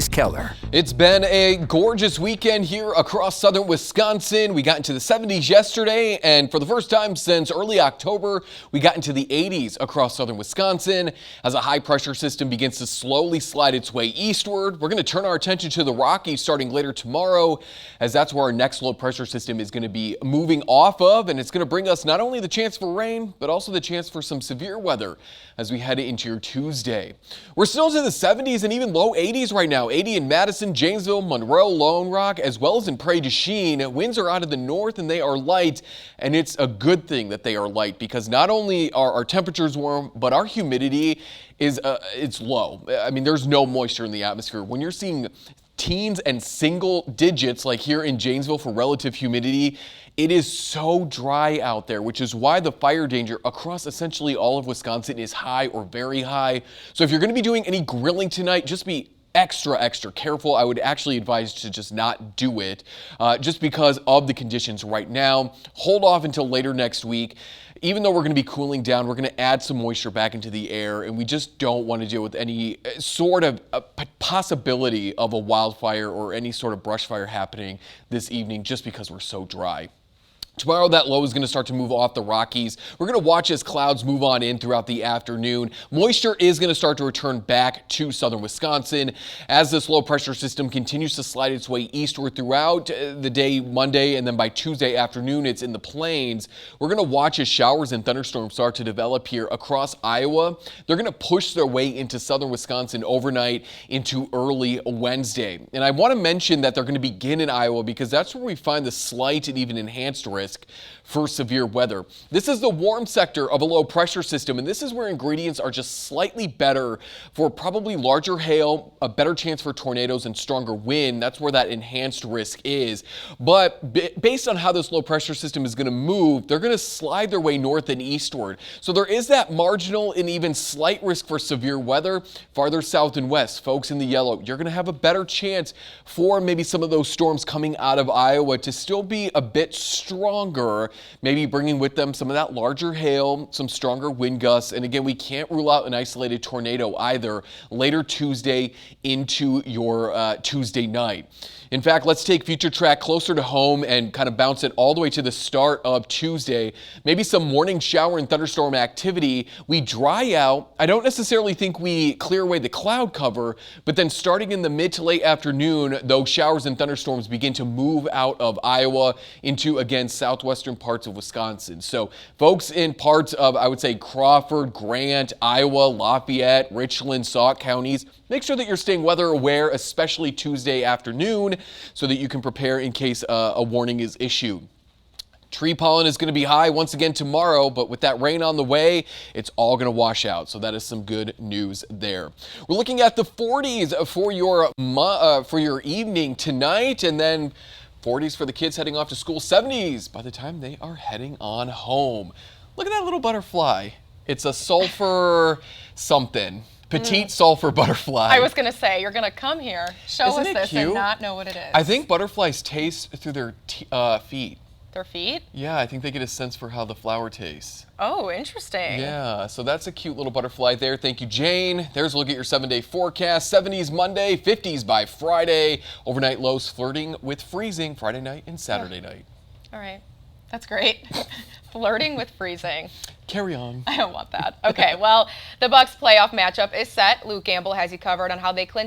Keller. It's been a gorgeous weekend here across southern Wisconsin. We got into the 70s yesterday, and for the first time since early October, we got into the 80s across southern Wisconsin as a high pressure system begins to slowly slide its way eastward. We're going to turn our attention to the Rockies starting later tomorrow, as that's where our next low pressure system is going to be moving off of, and it's going to bring us not only the chance for rain, but also the chance for some severe weather as we head into your Tuesday. We're still to the 70s and even low 80s right now. 80 in Madison, Janesville, Monroe, Lone Rock, as well as in Prairie du Chien. Winds are out of the north and they are light, and it's a good thing that they are light because not only are our temperatures warm, but our humidity is it's low. I mean, there's no moisture in the atmosphere. When you're seeing teens and single digits like here in Janesville for relative humidity, it is so dry out there, which is why the fire danger across essentially all of Wisconsin is high or very high. So if you're going to be doing any grilling tonight, just be extra careful. I would actually advise to just not do it just because of the conditions right now. Hold off until later next week. Even though we're going to be cooling down, we're going to add some moisture back into the air, and we just don't want to deal with any sort of possibility of a wildfire or any sort of brush fire happening this evening just because we're so dry. Tomorrow, that low is going to start to move off the Rockies. We're going to watch as clouds move on in throughout the afternoon. Moisture is going to start to return back to southern Wisconsin as this low pressure system continues to slide its way eastward throughout the day Monday, and then by Tuesday afternoon, it's in the plains. We're going to watch as showers and thunderstorms start to develop here across Iowa. They're going to push their way into southern Wisconsin overnight into early Wednesday. And I want to mention that they're going to begin in Iowa because that's where we find the slight and even enhanced risk for severe weather. This is the warm sector of a low pressure system, and this is where ingredients are just slightly better for probably larger hail, a better chance for tornadoes and stronger wind. That's where that enhanced risk is. But based on how this low pressure system is going to move, they're going to slide their way north and eastward. So there is that marginal and even slight risk for severe weather farther south and west. Folks in the yellow, you're going to have a better chance for maybe some of those storms coming out of Iowa to still be a bit stronger, maybe bringing with them some of that larger hail, some stronger wind gusts. And again, we can't rule out an isolated tornado either later Tuesday into your Tuesday night. In fact, let's take Future Track closer to home and kind of bounce it all the way to the start of Tuesday. Maybe some morning shower and thunderstorm activity. We dry out. I don't necessarily think we clear away the cloud cover, but then starting in the mid to late afternoon, those showers and thunderstorms begin to move out of Iowa into, again, southwestern parts of Wisconsin. So folks in parts of, I would say, Crawford, Grant, Iowa, Lafayette, Richland, Sauk counties, make sure that you're staying weather aware, especially Tuesday afternoon, so that you can prepare in case a warning is issued. Tree pollen is going to be high once again tomorrow, but with that rain on the way, it's all going to wash out. So that is some good news there. We're looking at the 40s for your evening tonight, and then 40s for the kids heading off to school, 70s by the time they are heading on home. Look at that little butterfly. It's a sulfur something. Petite sulfur butterfly. I was going to say, you're going to come here, show Isn't us it this, cute? and not know what it is. I think butterflies taste through their feet. Their feet? Yeah, I think they get a sense for how the flower tastes. Oh, interesting. Yeah, so that's a cute little butterfly there. Thank you, Jane. There's a look at your 7-day forecast. 70s Monday, 50s by Friday. Overnight lows flirting with freezing Friday night and Saturday night. All right. That's great. Flirting with freezing. Carry on. I don't want that. Okay, well, the Bucks playoff matchup is set. Luke Gamble has you covered on how they clinch